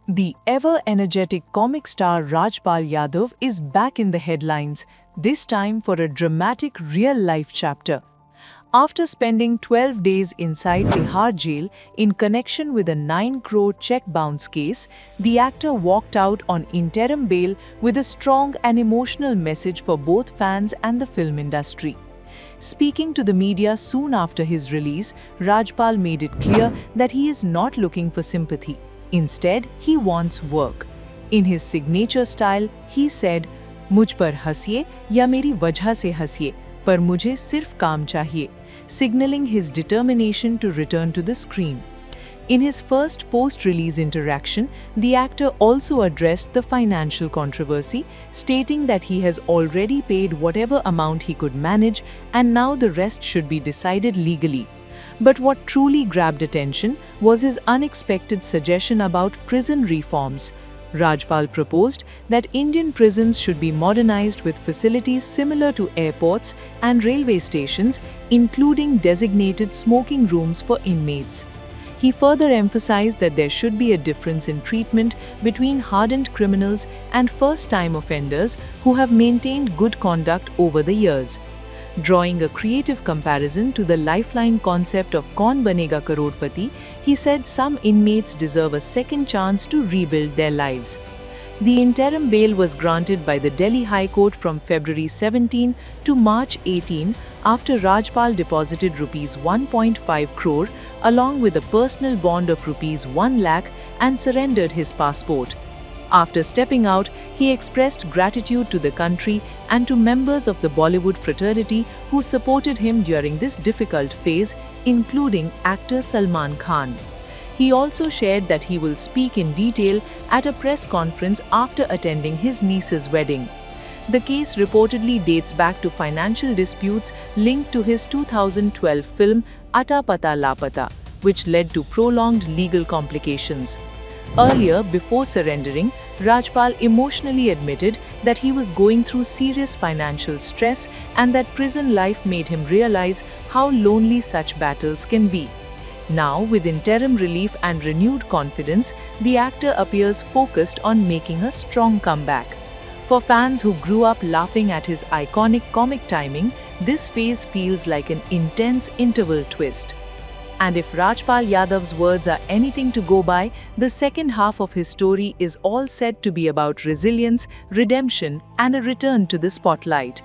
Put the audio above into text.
The ever-energetic comic star Rajpal Yadav is back in the headlines, this time for a dramatic real-life chapter. After spending 12 days inside Tihar jail in connection with a 9 crore check bounce case, the actor walked out on interim bail with a strong and emotional message for both fans and the film industry. Speaking to the media soon after his release, Rajpal made it clear that he is not looking for sympathy. Instead, he wants work. In his signature style, he said, "मुझ पर हंसिए या मेरी वजह से हंसिए, पर मुझे सिर्फ काम चाहिए," signaling his determination to return to the screen. In his first post-release interaction, the actor also addressed the financial controversy, stating that he has already paid whatever amount he could manage and now the rest should be decided legally. But what truly grabbed attention was his unexpected suggestion about prison reforms. Rajpal proposed that Indian prisons should be modernized with facilities similar to airports and railway stations, including designated smoking rooms for inmates. He further emphasized that there should be a difference in treatment between hardened criminals and first-time offenders who have maintained good conduct over the years. Drawing a creative comparison to the lifeline concept of Kaun Banega Crorepati, he said some inmates deserve a second chance to rebuild their lives. The interim bail was granted by the Delhi High Court from February 17 to March 18 after Rajpal deposited Rs 1.5 crore along with a personal bond of Rs 1 lakh and surrendered his passport. After stepping out, he expressed gratitude to the country and to members of the Bollywood fraternity who supported him during this difficult phase, including actor Salman Khan. He also shared that he will speak in detail at a press conference after attending his niece's wedding. The case reportedly dates back to financial disputes linked to his 2012 film Ata Pata Lapata, which led to prolonged legal complications. Earlier, before surrendering, Rajpal emotionally admitted that he was going through serious financial stress and that prison life made him realize how lonely such battles can be. Now, with interim relief and renewed confidence, the actor appears focused on making a strong comeback. For fans who grew up laughing at his iconic comic timing, this phase feels like an intense interval twist. And if Rajpal Yadav's words are anything to go by, the second half of his story is all said to be about resilience, redemption, and a return to the spotlight.